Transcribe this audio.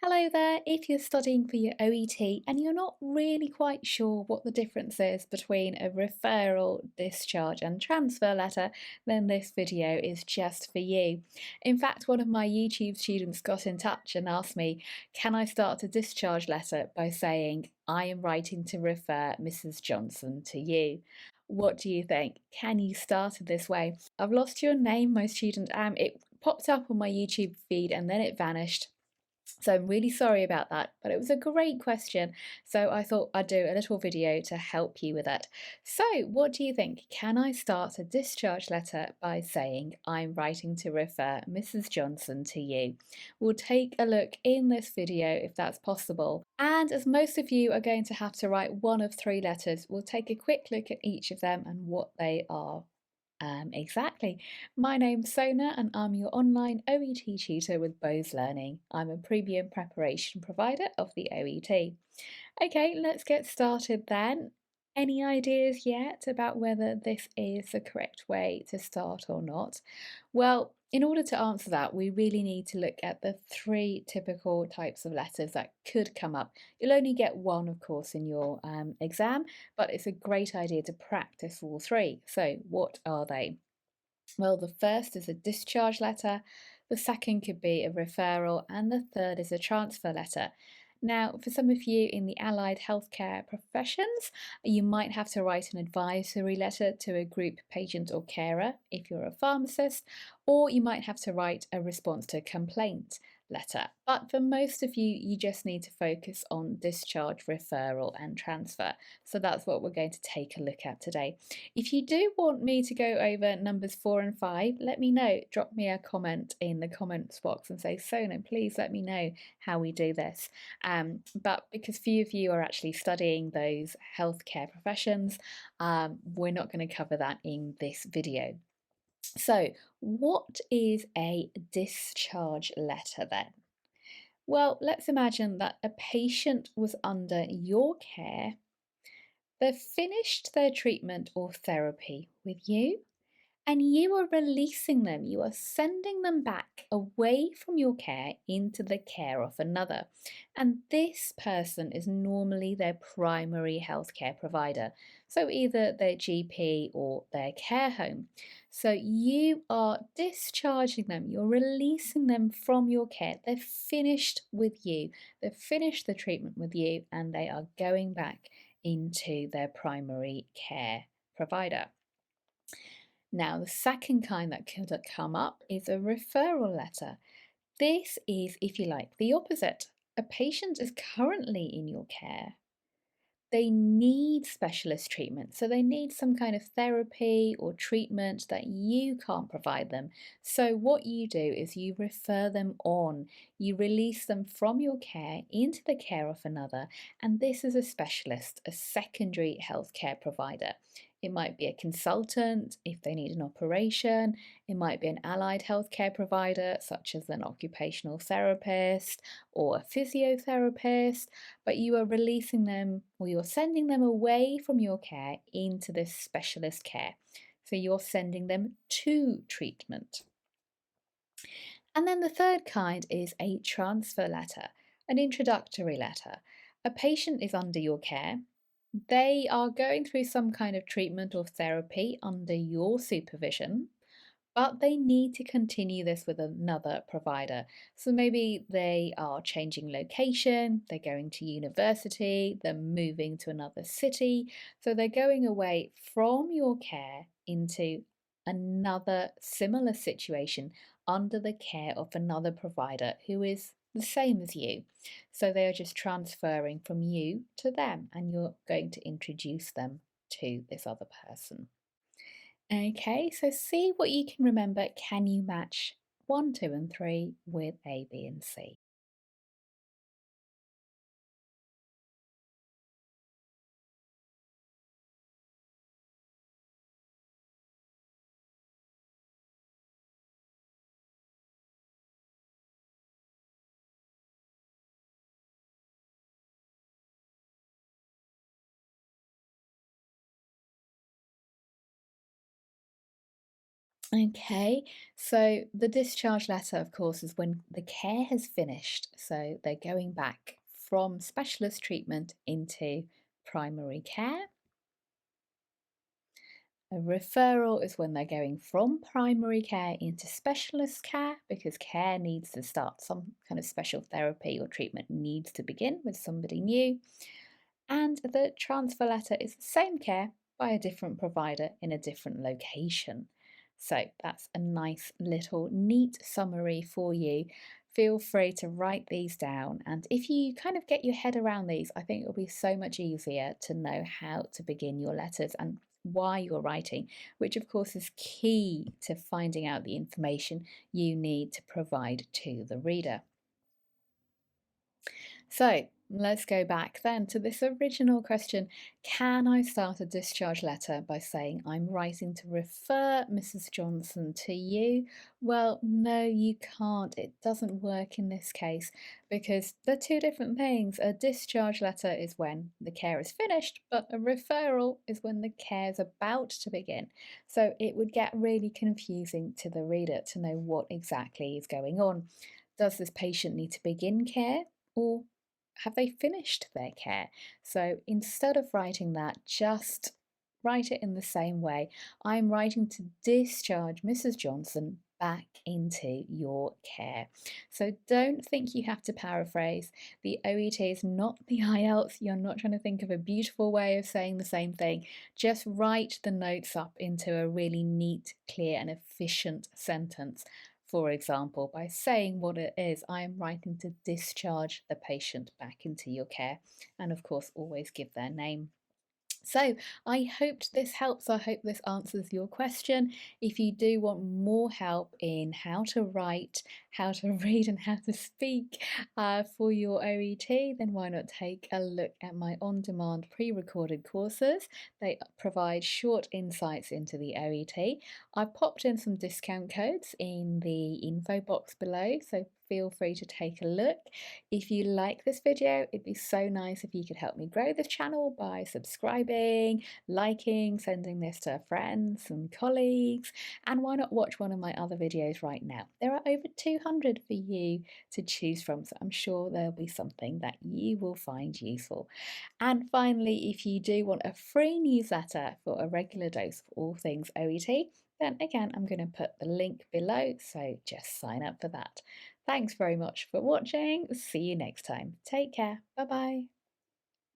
Hello there. If you're studying for your OET and you're not really quite sure what the difference is between a referral, discharge, and transfer letter, then this video is just for you. In fact, one of my YouTube students got in touch and asked me, can I start a discharge letter by saying, I am writing to refer Mrs. Johnson to you? What do you think? Can you start it this way? I've lost your name, my student. It popped up on my YouTube feed and then it vanished. So I'm really sorry about that, but it was a great question. So I thought I'd do a little video to help you with it. So what do you think? Can I start a discharge letter by saying I'm writing to refer Mrs. Johnson to you? We'll take a look in this video if that's possible. And as most of you are going to have to write one of three letters, we'll take a quick look at each of them and what they are. Exactly. My name's Sona and I'm your online OET tutor with Bose Learning. I'm a premium preparation provider of the OET. Okay, let's get started then. Any ideas yet about whether this is the correct way to start or not? Well, in order to answer that, we really need to look at the three typical types of letters that could come up. You'll only get one, of course, in your exam, but it's a great idea to practice all three. So what are they? Well, the first is a discharge letter, the second could be a referral, and the third is a transfer letter. Now, for some of you in the allied healthcare professions, you might have to write an advisory letter to a group patient or carer if you're a pharmacist, or you might have to write a response to a complaint letter. But for most of you, you just need to focus on discharge, referral, and transfer. So that's what we're going to take a look at today. If you do want me to go over numbers 4 and 5, let me know. Drop me a comment in the comments box and say, Sona, please let me know how we do this. But because few of you are actually studying those healthcare professions, we're not going to cover that in this video. So, what is a discharge letter then? Well, let's imagine that a patient was under your care. They've finished their treatment or therapy with you, and you are releasing them. You are sending them back away from your care into the care of another. And this person is normally their primary healthcare provider, so either their GP or their care home. So you are discharging them, you're releasing them from your care. They've finished with you, they've finished the treatment with you, and they are going back into their primary care provider. Now, the second kind that could come up is a referral letter. This is, if you like, the opposite. A patient is currently in your care. They need specialist treatment, so they need some kind of therapy or treatment that you can't provide them. So what you do is you refer them on, you release them from your care into the care of another, and this is a specialist, a secondary healthcare provider. It might be a consultant if they need an operation. It might be an allied healthcare provider, such as an occupational therapist or a physiotherapist, but you are releasing them or you're sending them away from your care into this specialist care. So you're sending them to treatment. And then the third kind is a transfer letter, an introductory letter. A patient is under your care. They are going through some kind of treatment or therapy under your supervision, but they need to continue this with another provider. So maybe they are changing location, they're going to university, they're moving to another city. So they're going away from your care into another similar situation under the care of another provider who is the same as you. So they are just transferring from you to them, and you're going to introduce them to this other person. Okay, so see what you can remember. Can you match 1, 2, and 3 with A, B, and C? Okay, so the discharge letter, of course, is when the care has finished. So they're going back from specialist treatment into primary care. A referral is when they're going from primary care into specialist care because care needs to start, some kind of special therapy or treatment needs to begin with somebody new. And the transfer letter is the same care by a different provider in a different location. So that's a nice little neat summary for you. Feel free to write these down. And if you kind of get your head around these, I think it'll be so much easier to know how to begin your letters and why you're writing, which of course is key to finding out the information you need to provide to the reader. So let's go back then to this original question. Can I start a discharge letter by saying I'm writing to refer Mrs. Johnson to you? Well, no, you can't. It doesn't work in this case because they're two different things. A discharge letter is when the care is finished, but a referral is when the care is about to begin. So it would get really confusing to the reader to know what exactly is going on. Does this patient need to begin care, or have they finished their care? So instead of writing that, just write it in the same way. I'm writing to discharge Mrs. Johnson back into your care. So don't think you have to paraphrase. The OET is not the IELTS. You're not trying to think of a beautiful way of saying the same thing. Just write the notes up into a really neat, clear, and efficient sentence. For example, by saying what it is, I am writing to discharge the patient back into your care, and of course, always give their name. So I hoped this helps. I hope this answers your question. If you do want more help in how to write, how to read, and how to speak for your OET, then why not take a look at my on-demand pre-recorded courses. They provide short insights into the OET. I've popped in some discount codes in the info box below, so feel free to take a look. If you like this video, it'd be so nice if you could help me grow this channel by subscribing, liking, sending this to friends and colleagues, and why not watch one of my other videos right now? There are over 200 for you to choose from, so I'm sure there'll be something that you will find useful. And finally, if you do want a free newsletter for a regular dose of all things OET, then again, I'm going to put the link below, so just sign up for that. Thanks very much for watching. See you next time. Take care. Bye bye.